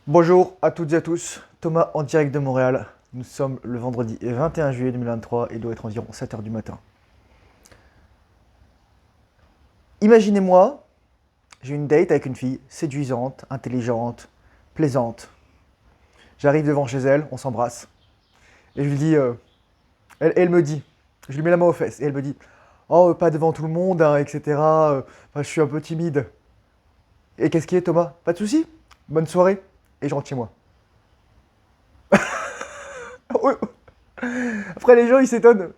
Bonjour à toutes et à tous, Thomas en direct de Montréal. Nous sommes le vendredi 21 juillet 2023 et il doit être environ 7 h du matin. Imaginez-moi, j'ai une date avec une fille séduisante, intelligente, plaisante. J'arrive devant chez elle, on s'embrasse. Et je lui dis, elle me dit, je lui mets la main aux fesses et elle me dit, oh, pas devant tout le monde, hein, etc. Enfin, je suis un peu timide. Et qu'est-ce qui est, Thomas? Pas de souci. Bonne soirée. Et je rentre chez moi. Après, les gens, ils s'étonnent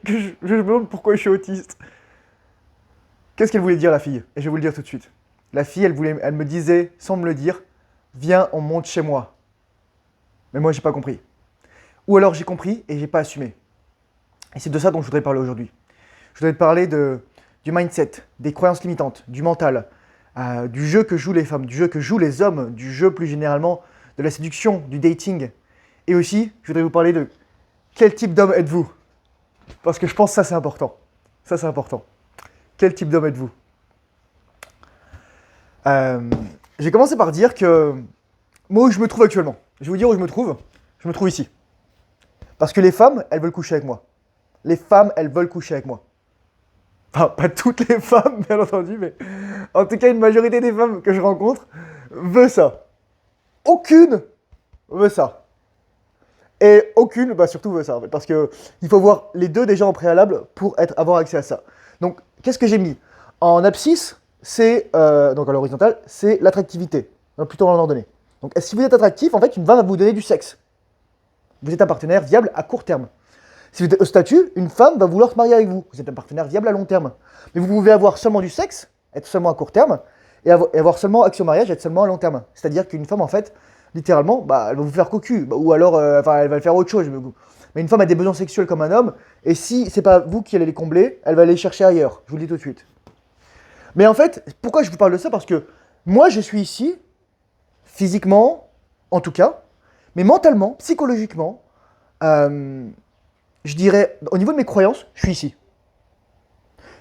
que je me demande pourquoi je suis autiste. Qu'est-ce qu'elle voulait dire, la fille? Et je vais vous le dire tout de suite. La fille, elle me disait, sans me le dire, viens, on monte chez moi. Mais moi, j'ai pas compris. Ou alors j'ai compris et j'ai pas assumé. Et c'est de ça dont je voudrais parler aujourd'hui. Je voudrais te parler du mindset, des croyances limitantes, du mental, du jeu que jouent les femmes, du jeu que jouent les hommes, du jeu plus généralement, de la séduction, du dating. Et aussi, je voudrais vous parler de quel type d'homme êtes-vous? Parce que je pense que ça, c'est important. Ça, c'est important. Quel type d'homme êtes-vous? euh, Je vais commencer par dire que moi, où je me trouve actuellement. Je vais vous dire où je me trouve. Je me trouve ici. Parce que les femmes, elles veulent coucher avec moi. Les femmes, elles veulent coucher avec moi. Enfin, pas toutes les femmes, bien entendu, mais en tout cas, une majorité des femmes que je rencontre veut ça. Aucune veut ça. Et aucune, bah surtout veut ça, en fait, parce que il faut voir les deux déjà en préalable pour avoir accès à ça. Donc, qu'est-ce que j'ai mis? En abscisse, c'est, donc à l'horizontale, c'est l'attractivité, donc plutôt en ordonnée. Donc, si vous êtes attractif, en fait, une femme va vous donner du sexe. Vous êtes un partenaire viable à court terme. Si vous êtes au statut, une femme va vouloir se marier avec vous. Vous êtes un partenaire viable à long terme. Mais vous pouvez avoir seulement du sexe, être seulement à court terme, et avoir seulement accès au mariage, être seulement à long terme. C'est-à-dire qu'une femme, en fait, littéralement, bah, elle va vous faire cocu, bah, ou alors, enfin, elle va faire autre chose. Mais une femme a des besoins sexuels comme un homme, et si c'est pas vous qui allez les combler, elle va les chercher ailleurs. Je vous le dis tout de suite. Mais en fait, pourquoi je vous parle de ça? Parce que moi, je suis ici, physiquement, en tout cas, mais mentalement, psychologiquement, euh, je dirais, au niveau de mes croyances, je suis ici.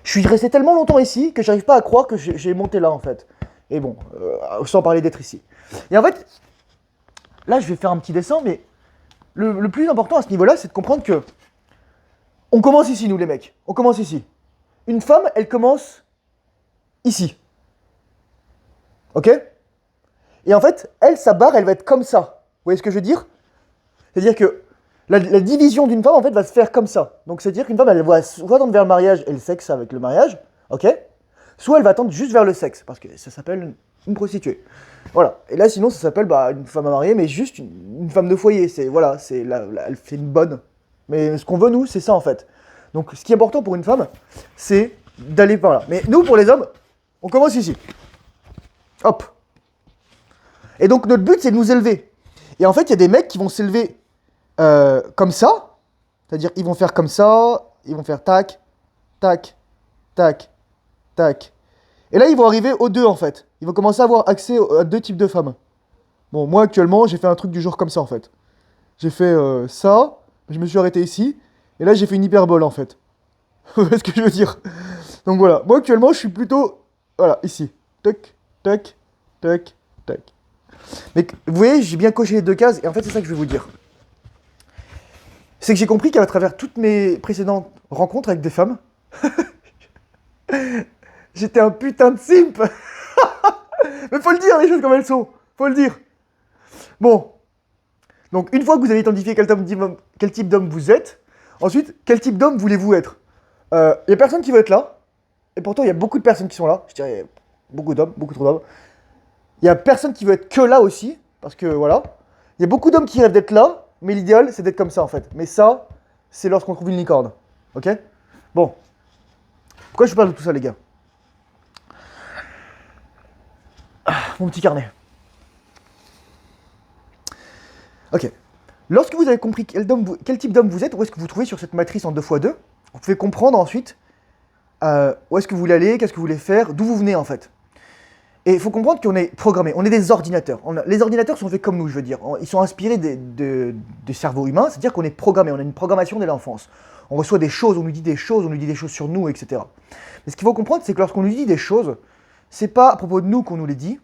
Je suis resté tellement longtemps ici que j'arrive pas à croire que j'ai monté là en fait. Et bon, sans parler d'être ici. Et en fait, là je vais faire un petit dessin, mais le plus important à ce niveau-là, c'est de comprendre que on commence ici, nous les mecs. On commence ici. Une femme, elle commence ici. Ok? Et en fait, elle, sa barre, elle va être comme ça. Vous voyez ce que je veux dire? C'est-à-dire que la division d'une femme, en fait, va se faire comme ça. Donc, c'est-à-dire qu'une femme, elle va soit tendre vers le mariage et le sexe avec le mariage, ok? Soit elle va tendre juste vers le sexe, parce que ça s'appelle une prostituée. Voilà. Et là, sinon, ça s'appelle bah, une femme à marier, mais juste une femme de foyer. C'est voilà, elle fait une bonne. Mais ce qu'on veut, nous, c'est ça, en fait. Donc, ce qui est important pour une femme, c'est d'aller par là. Mais nous, pour les hommes, on commence ici. Hop. Et donc, notre but, c'est de nous élever. Et en fait, il y a des mecs qui vont s'élever comme ça, c'est-à-dire ils vont faire comme ça, ils vont faire tac, tac, tac, tac. Et là, ils vont arriver aux deux en fait. Ils vont commencer à avoir accès à deux types de femmes. Bon, moi actuellement, j'ai fait un truc du genre comme ça en fait. J'ai fait ça, je me suis arrêté ici, et là j'ai fait une hyperbole en fait. Vous voyez ce que je veux dire? Donc voilà, moi actuellement, je suis plutôt, voilà, ici. Tac, tac, tac, tac. Mais vous voyez, j'ai bien coché les deux cases, et en fait, c'est ça que je vais vous dire. C'est que j'ai compris qu'à travers toutes mes précédentes rencontres avec des femmes, j'étais un putain de simp. Mais faut le dire, les choses comme elles sont. Faut le dire. Bon, donc une fois que vous avez identifié quel type d'homme vous êtes, ensuite, quel type d'homme voulez-vous être? Il y a personne qui veut être là, et pourtant il y a beaucoup de personnes qui sont là. Je dirais beaucoup d'hommes, beaucoup trop d'hommes. Il y a personne qui veut être que là aussi, parce que voilà. Il y a beaucoup d'hommes qui rêvent d'être là, mais l'idéal c'est d'être comme ça en fait. Mais ça, c'est lorsqu'on trouve une licorne. Ok? Bon, pourquoi je vous parle de tout ça, les gars? Mon petit carnet. Ok. Lorsque vous avez compris quel type d'homme vous êtes, où est-ce que vous trouvez sur cette matrice en 2 x 2, vous pouvez comprendre ensuite où est-ce que vous voulez aller, qu'est-ce que vous voulez faire, d'où vous venez en fait. Et il faut comprendre qu'on est programmé, on est des ordinateurs. Les ordinateurs sont faits comme nous, je veux dire. Ils sont inspirés des cerveaux humains, c'est-à-dire qu'on est programmé, on a une programmation dès l'enfance. On reçoit des choses, on nous dit des choses, on nous dit des choses sur nous, etc. Mais ce qu'il faut comprendre, c'est que lorsqu'on nous dit des choses, c'est pas à propos de nous qu'on nous les dit,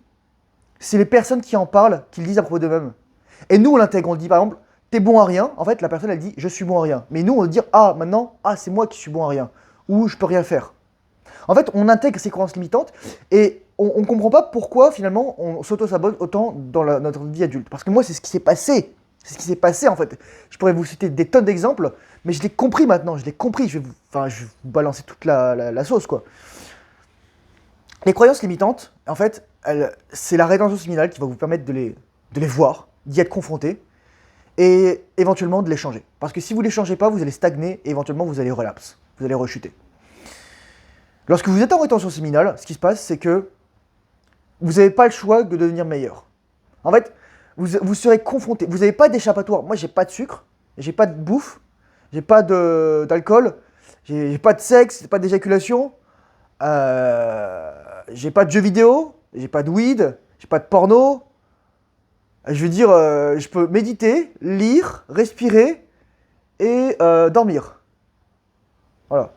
c'est les personnes qui en parlent, qui le disent à propos d'eux-mêmes. Et nous, on l'intègre, on le dit par exemple, t'es bon à rien. En fait, la personne, elle dit, je suis bon à rien. Mais nous, on va dire, ah, maintenant, ah, c'est moi qui suis bon à rien. Ou je peux rien faire. En fait, on intègre ces croyances limitantes et on ne comprend pas pourquoi, finalement, on s'auto-sabote autant dans notre vie adulte. Parce que moi, c'est ce qui s'est passé. C'est ce qui s'est passé, en fait. Je pourrais vous citer des tonnes d'exemples, mais je l'ai compris maintenant. Je l'ai compris. Je vais vous balancer toute la sauce, quoi. Les croyances limitantes, en fait, c'est la rétention séminale qui va vous permettre de les voir, d'y être confronté, et éventuellement de les changer. Parce que si vous ne les changez pas, vous allez stagner, et éventuellement vous allez relapse, vous allez rechuter. Lorsque vous êtes en rétention séminale, ce qui se passe, c'est que vous n'avez pas le choix de devenir meilleur. En fait, vous serez confronté, vous n'avez pas d'échappatoire. Moi, j'ai pas de sucre, j'ai pas de bouffe, j'ai pas d'alcool, j'ai pas de sexe, j'ai pas d'éjaculation, j'ai pas de jeux vidéo, j'ai pas de weed, j'ai pas de porno. Je veux dire, je peux méditer, lire, respirer et dormir. Voilà.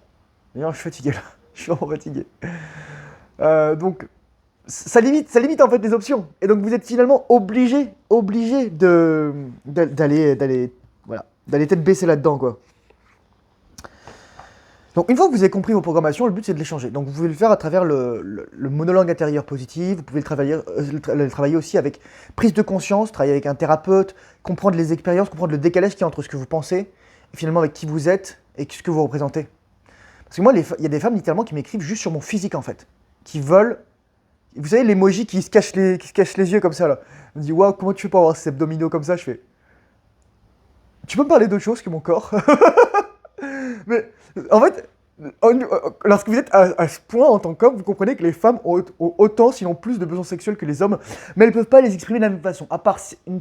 D'ailleurs, je suis fatigué là. Je suis vraiment fatigué. Donc, ça limite en fait les options. Et donc, vous êtes finalement obligé d'aller tête baissée là-dedans, quoi. Donc, une fois que vous avez compris vos programmations, le but c'est de les changer. Donc, vous pouvez le faire à travers le monologue intérieur positif. Vous pouvez le travailler aussi avec prise de conscience, travailler avec un thérapeute, comprendre les expériences, comprendre le décalage qu'il y a entre ce que vous pensez et finalement avec qui vous êtes et ce que vous représentez. Parce que moi, il y a des femmes littéralement qui m'écrivent juste sur mon physique en fait, qui veulent. Vous savez, l'emoji qui se cache les yeux comme ça là. Elle me dit waouh, comment tu fais pour avoir ces abdominaux comme ça? Je fais. Tu peux me parler d'autre chose que mon corps? Mais en fait, lorsque vous êtes à ce point en tant qu'homme, vous comprenez que les femmes ont autant, sinon plus, de besoins sexuels que les hommes, mais elles ne peuvent pas les exprimer de la même façon. À part une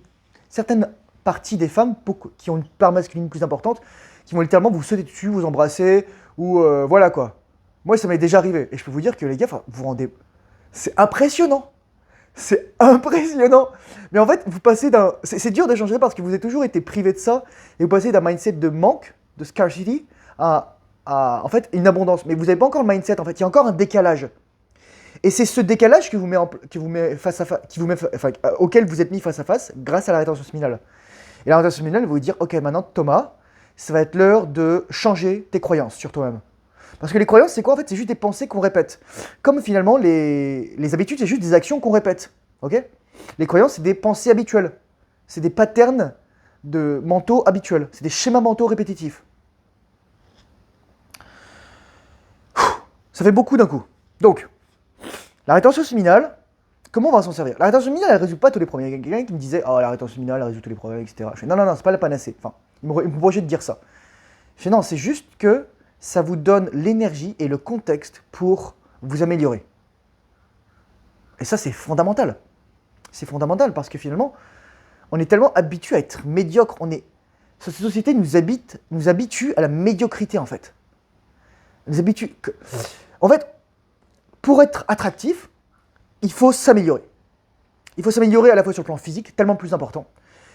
certaine partie des femmes qui ont une part masculine plus importante, qui vont littéralement vous sauter dessus, vous embrasser, ou voilà quoi. Moi, ça m'est déjà arrivé. Et je peux vous dire que les gars, vous vous rendez. C'est impressionnant! C'est impressionnant! Mais en fait, vous passez d'un. C'est dur d'échanger parce que vous avez toujours été privé de ça, et vous passez d'un mindset de manque, de scarcity, à en fait une abondance. Mais vous n'avez pas encore le mindset, en fait, il y a encore un décalage. Et c'est ce décalage auquel vous êtes mis face à face grâce à la rétention séminale. Et la rétention séminale va vous dire, ok, maintenant Thomas, ça va être l'heure de changer tes croyances sur toi-même. Parce que les croyances, c'est quoi en fait? C'est juste des pensées qu'on répète. Comme finalement les habitudes, c'est juste des actions qu'on répète. Ok? Les croyances, c'est des pensées habituelles. C'est des patterns mentaux habituels. C'est des schémas mentaux répétitifs. Ça fait beaucoup d'un coup. Donc, la rétention séminale, comment on va s'en servir? La rétention séminale, elle ne résout pas tous les problèmes. Il y a quelqu'un qui me disait, oh, la rétention séminale, elle résout tous les problèmes, etc. Je fais, non, c'est pas la panacée. Enfin, il me reprochait de dire ça. Je fais, non, c'est juste que ça vous donne l'énergie et le contexte pour vous améliorer. Et ça, c'est fondamental. C'est fondamental parce que finalement, on est tellement habitué à être médiocre. Cette société nous habitue à la médiocrité, en fait. En fait, pour être attractif, il faut s'améliorer. Il faut s'améliorer à la fois sur le plan physique, tellement plus important.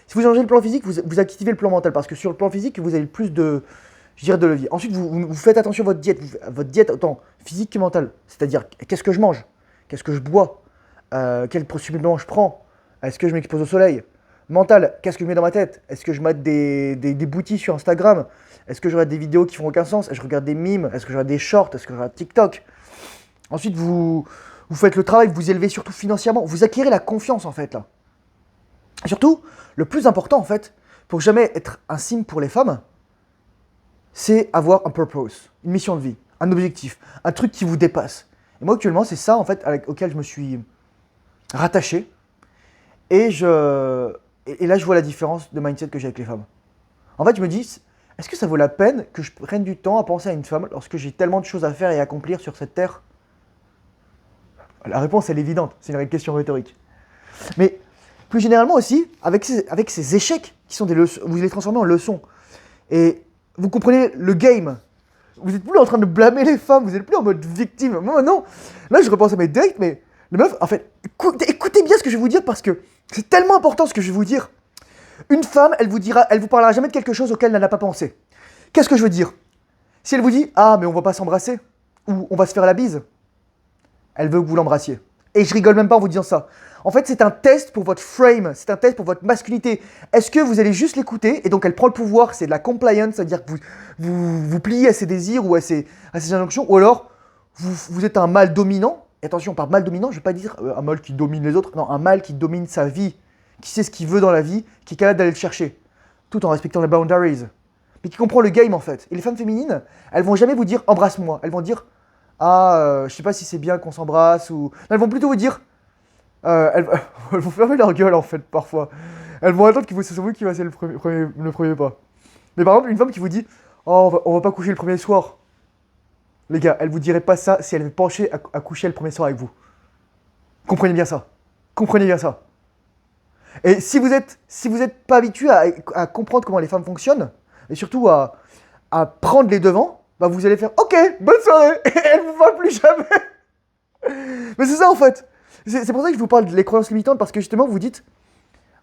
Si vous changez le plan physique, vous activez le plan mental parce que sur le plan physique, vous avez le plus de levier. Ensuite, vous faites attention à votre diète autant physique que mentale. C'est-à-dire, qu'est-ce que je mange? Qu'est-ce que je bois? Quel supplément je prends? Est-ce que je m'expose au soleil? Mental, qu'est-ce que je mets dans ma tête? Est-ce que je mate des boutis sur Instagram? Est-ce que je regarde des vidéos qui font aucun sens? Est-ce que je regarde des mimes? Est-ce que je regarde des shorts? Est-ce que je regarde TikTok? Ensuite, vous faites le travail, vous élevez surtout financièrement. Vous acquérez la confiance, en fait, là. Surtout, le plus important, en fait, pour jamais être un sim pour les femmes, c'est avoir un purpose, une mission de vie, un objectif, un truc qui vous dépasse. Et moi, actuellement, c'est ça, en fait, auquel je me suis rattaché. Et là, je vois la différence de mindset que j'ai avec les femmes. En fait, je me dis, est-ce que ça vaut la peine que je prenne du temps à penser à une femme lorsque j'ai tellement de choses à faire et à accomplir sur cette terre? La réponse, elle est évidente. C'est une question rhétorique. Mais plus généralement aussi, avec ces échecs qui sont des leçons, vous les transformez en leçons. Et vous comprenez le game. Vous n'êtes plus en train de blâmer les femmes, vous n'êtes plus en mode victime. Moi, non. Là, je repense à mes dates, mais les meufs, en fait, écoutez bien ce que je vais vous dire parce que c'est tellement important ce que je vais vous dire. Une femme, elle vous parlera jamais de quelque chose auquel elle n'a pas pensé. Qu'est-ce que je veux dire? Si elle vous dit, ah, mais on va pas s'embrasser, ou on va se faire la bise, elle veut que vous l'embrassiez. Et je rigole même pas en vous disant ça. En fait, c'est un test pour votre frame, c'est un test pour votre masculinité. Est-ce que vous allez juste l'écouter et donc elle prend le pouvoir, c'est de la compliance, c'est-à-dire que vous pliez à ses désirs ou à ses injonctions, ou alors vous êtes un mâle dominant. Et attention, par mâle dominant, je ne vais pas dire un mâle qui domine les autres, non, un mâle qui domine sa vie, qui sait ce qu'il veut dans la vie, qui est capable d'aller le chercher, tout en respectant les boundaries, mais qui comprend le game en fait. Et les femmes féminines, elles vont jamais vous dire embrasse-moi, elles vont dire je sais pas si c'est bien qu'on s'embrasse ou. Non, elles vont plutôt vous dire. Elles, elles vont fermer leur gueule en fait parfois. Elles vont attendre que ce soit vous qui fassiez le premier pas. Mais par exemple, une femme qui vous dit on va pas coucher le premier soir. Les gars, elle vous dirait pas ça si elle avait penché à coucher le premier soir avec vous. Comprenez bien ça. Comprenez bien ça. Et si vous êtes pas habitué à comprendre comment les femmes fonctionnent, et surtout à prendre les devants, bah vous allez faire ok, bonne soirée, et elle vous voit plus jamais. Mais c'est ça en fait. C'est pour ça que je vous parle des croyances limitantes, parce que justement vous dites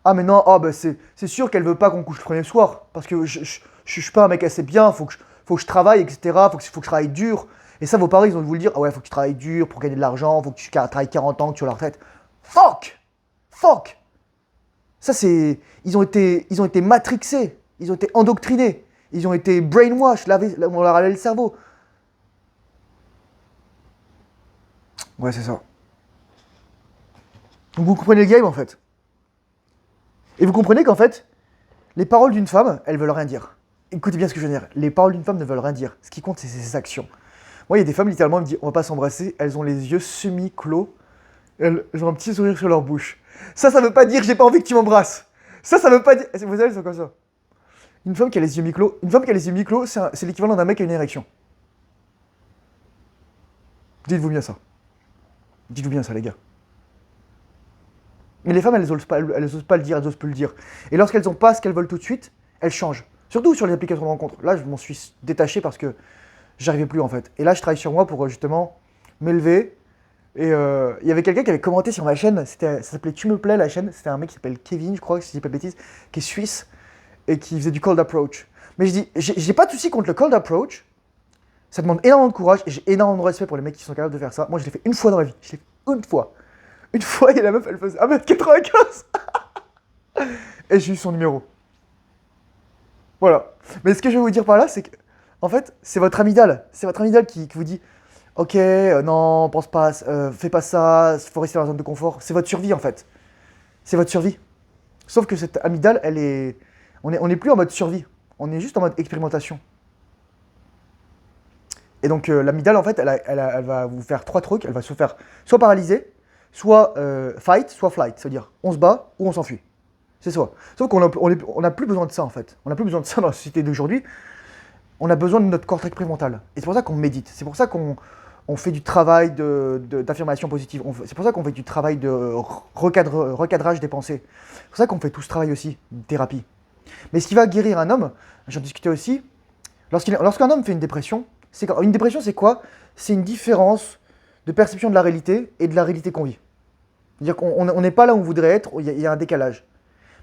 ah mais non, bah c'est sûr qu'elle veut pas qu'on couche le premier soir, parce que je suis pas un mec assez bien, faut que je travaille, etc. Faut que je travaille dur. Et ça, vos parents, ils ont dû vous le dire, ah ouais, faut que tu travailles dur pour gagner de l'argent, faut que tu travailles 40 ans, que tu as la retraite. Fuck! Fuck! Ça, c'est. Ils ont été matrixés, ils ont été endoctrinés, ils ont été brainwashed, on leur a lavé le cerveau. Ouais, c'est ça. Donc vous comprenez le game en fait. Et vous comprenez qu'en fait, les paroles d'une femme, elles veulent rien dire. Écoutez bien ce que je veux dire. Les paroles d'une femme ne veulent rien dire. Ce qui compte, c'est ses actions. Moi, il y a des femmes, littéralement, elles me disent on va pas s'embrasser. Elles ont les yeux semi-clos. Elles ont un petit sourire sur leur bouche. Ça veut pas dire j'ai pas envie que tu m'embrasses. Ça veut pas dire. Vous savez, elles sont comme ça. Une femme qui a les yeux mi-clos, c'est l'équivalent d'un mec qui a une érection. Dites-vous bien ça. Dites-vous bien ça, les gars. Mais les femmes, elles osent pas le dire, elles osent plus le dire. Et lorsqu'elles n'ont pas ce qu'elles veulent tout de suite, elles changent. Surtout sur les applications de rencontres. Là, je m'en suis détaché parce que j'arrivais plus en fait. Et là, je travaille sur moi pour justement m'élever. Et il y avait quelqu'un qui avait commenté sur ma chaîne, ça s'appelait Tu me plais la chaîne, c'était un mec qui s'appelle Kevin, je crois, si je dis pas de bêtises, qui est suisse et qui faisait du cold approach. Mais je dis, j'ai pas de souci contre le cold approach, ça demande énormément de courage et j'ai énormément de respect pour les mecs qui sont capables de faire ça. Moi, je l'ai fait une fois dans ma vie, je l'ai fait une fois. Une fois, il y a la meuf, elle faisait 1m95 et j'ai eu son numéro. Voilà. Mais ce que je vais vous dire par là, c'est que, en fait, c'est votre amygdale. C'est votre amygdale qui vous dit ok, non, pense pas, fais pas ça, faut rester dans la zone de confort. C'est votre survie en fait. C'est votre survie. Sauf que cette amygdale, on est plus en mode survie. On est juste en mode expérimentation. Et donc l'amygdale en fait, elle va vous faire trois trucs. Elle va se faire soit paralyser, soit fight, soit flight. C'est-à-dire on se bat ou on s'enfuit. C'est ça. Sauf qu'on n'a plus besoin de ça en fait. On n'a plus besoin de ça dans la société d'aujourd'hui. On a besoin de notre cortex préfrontal. Et c'est pour ça qu'on médite. C'est pour ça qu'on fait du travail d'affirmation positive. C'est pour ça qu'on fait du travail de recadrage des pensées. C'est pour ça qu'on fait tout ce travail aussi, de thérapie. Mais ce qui va guérir un homme, j'en discutais aussi, lorsqu'un homme fait une dépression, une dépression c'est quoi? C'est une différence de perception de la réalité et de la réalité qu'on vit. C'est-à-dire qu'on n'est pas là où on voudrait être, il y a un décalage.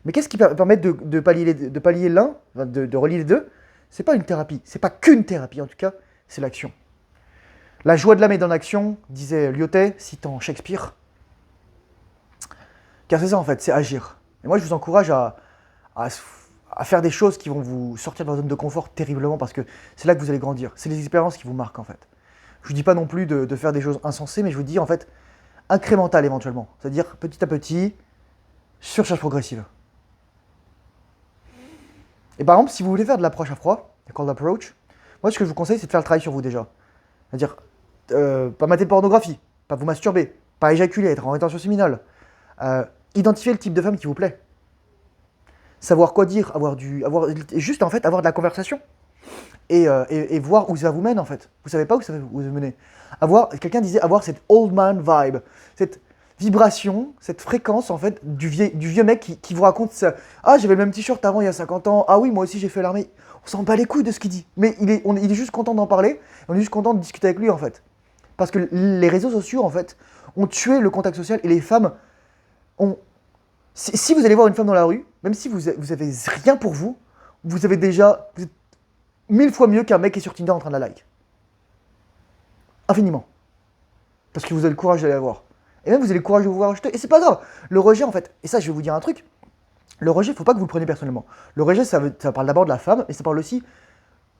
Mais qu'est-ce qui permet de pallier l'un, de relier les deux? C'est pas une thérapie, c'est pas qu'une thérapie en tout cas, c'est l'action. La joie de l'âme est dans l'action, disait Lyotet, citant Shakespeare. Car c'est ça en fait, c'est agir. Et moi je vous encourage à faire des choses qui vont vous sortir de votre zone de confort terriblement parce que c'est là que vous allez grandir. C'est les expériences qui vous marquent en fait. Je vous dis pas non plus de faire des choses insensées, mais je vous dis en fait incrémental éventuellement. C'est-à-dire petit à petit, surcharge progressive. Et par exemple, si vous voulez faire de l'approche à froid, le cold approach, moi ce que je vous conseille c'est de faire le travail sur vous déjà. C'est-à-dire, pas mater de pornographie, pas vous masturber, pas éjaculer, être en rétention séminale. Identifier le type de femme qui vous plaît. Savoir quoi dire, juste en fait avoir de la conversation. Et voir où ça vous mène en fait. Vous savez pas où ça va vous mener. Quelqu'un disait avoir cette old man vibe, cette vibration, cette fréquence en fait du vieux mec qui vous raconte ça. Ah, j'avais le même t-shirt avant il y a 50 ans. Ah oui, moi aussi j'ai fait l'armée. On s'en bat les couilles de ce qu'il dit. Mais il est juste content d'en parler. On est juste content de discuter avec lui en fait. Parce que les réseaux sociaux en fait ont tué le contact social et les femmes ont. Si vous allez voir une femme dans la rue, même si vous avez rien pour vous, vous êtes 1000 fois mieux qu'un mec qui est sur Tinder en train de la like. Infiniment. Parce que vous avez le courage d'aller la voir. Et même vous avez le courage de vous rejeter. Et c'est pas grave. Le rejet, en fait, et ça, je vais vous dire un truc. Le rejet, faut pas que vous le preniez personnellement. Le rejet, ça parle d'abord de la femme, et ça parle aussi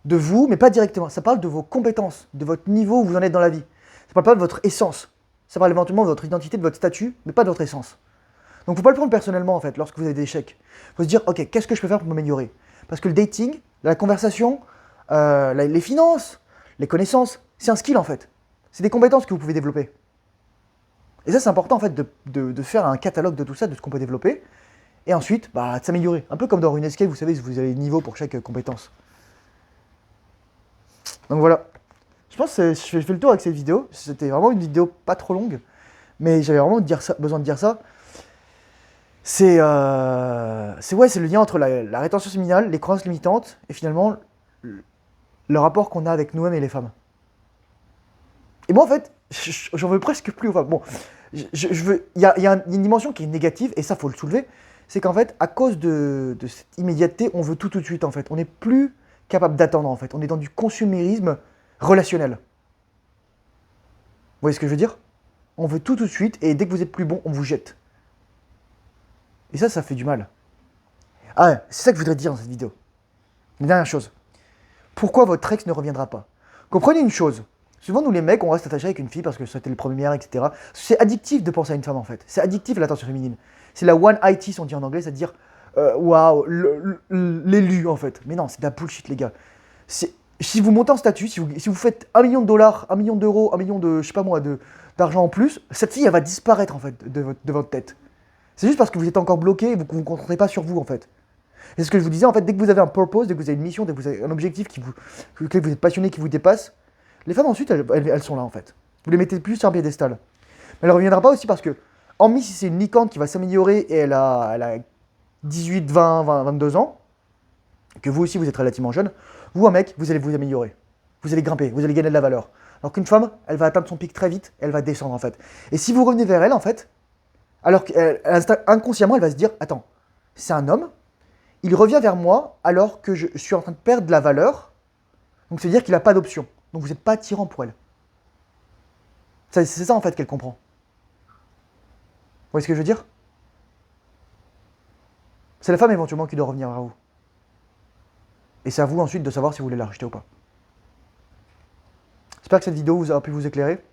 de vous, mais pas directement. Ça parle de vos compétences, de votre niveau où vous en êtes dans la vie. Ça parle pas de votre essence. Ça parle éventuellement de votre identité, de votre statut, mais pas de votre essence. Donc faut pas le prendre personnellement en fait lorsque vous avez des échecs. Faut se dire ok, qu'est-ce que je peux faire pour m'améliorer? Parce que le dating, la conversation, les finances, les connaissances, c'est un skill en fait. C'est des compétences que vous pouvez développer. Et ça c'est important en fait de faire un catalogue de tout ça, de ce qu'on peut développer, et ensuite bah, de s'améliorer. Un peu comme dans une escape, vous savez, vous avez des niveaux pour chaque compétence. Donc voilà. Je pense que je fais le tour avec cette vidéo. C'était vraiment une vidéo pas trop longue, mais j'avais vraiment besoin de dire ça. C'est le lien entre la rétention séminale, les croyances limitantes, et finalement le rapport qu'on a avec nous-mêmes et les femmes. Et moi en fait, j'en veux presque plus aux femmes. Bon, il y a une dimension qui est négative, et ça faut le soulever, c'est qu'en fait, à cause de cette immédiateté, on veut tout de suite en fait. On n'est plus capable d'attendre en fait. On est dans du consumérisme relationnel. Vous voyez ce que je veux dire? On veut tout de suite, et dès que vous êtes plus bon, on vous jette. Et ça fait du mal. Ah ouais, c'est ça que je voudrais dire dans cette vidéo. Une dernière chose. Pourquoi votre ex ne reviendra pas? Comprenez une chose. Souvent, nous les mecs, on reste attachés avec une fille parce que c'était le premier, etc. C'est addictif de penser à une femme en fait. C'est addictif à l'attention féminine. C'est la one IT, on dit en anglais, c'est-à-dire waouh, l'élu en fait. Mais non, c'est de la bullshit, les gars. Si vous montez en statut, si vous faites 1 million de dollars, 1 million d'euros, 1 million de, je sais pas moi, d'argent en plus, cette fille, elle va disparaître en fait de votre tête. C'est juste parce que vous êtes encore bloqué et vous ne vous concentrez pas sur vous en fait. Et c'est ce que je vous disais, en fait, dès que vous avez un purpose, dès que vous avez une mission, dès que vous avez un objectif que vous êtes passionné, qui vous dépasse, les femmes ensuite, elles sont là en fait. Vous les mettez plus sur un piédestal. Mais elle ne reviendra pas aussi parce que, hormis si c'est une licorne qui va s'améliorer et elle a 18, 20, 22 ans, que vous aussi vous êtes relativement jeune, vous, un mec, vous allez vous améliorer. Vous allez grimper, vous allez gagner de la valeur. Alors qu'une femme, elle va atteindre son pic très vite, elle va descendre en fait. Et si vous revenez vers elle en fait, alors qu'inconsciemment, elle va se dire, attends, c'est un homme, il revient vers moi alors que je suis en train de perdre de la valeur, donc c'est-à-dire qu'il n'a pas d'option. Donc vous n'êtes pas attirant pour elle. C'est ça en fait qu'elle comprend. Vous voyez ce que je veux dire? C'est la femme éventuellement qui doit revenir vers vous. Et c'est à vous ensuite de savoir si vous voulez la rejeter ou pas. J'espère que cette vidéo vous a pu vous éclairer.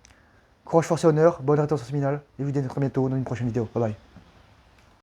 Courage, force et honneur, bonne rétention séminale, et je vous dis à très bientôt dans une prochaine vidéo. Bye bye.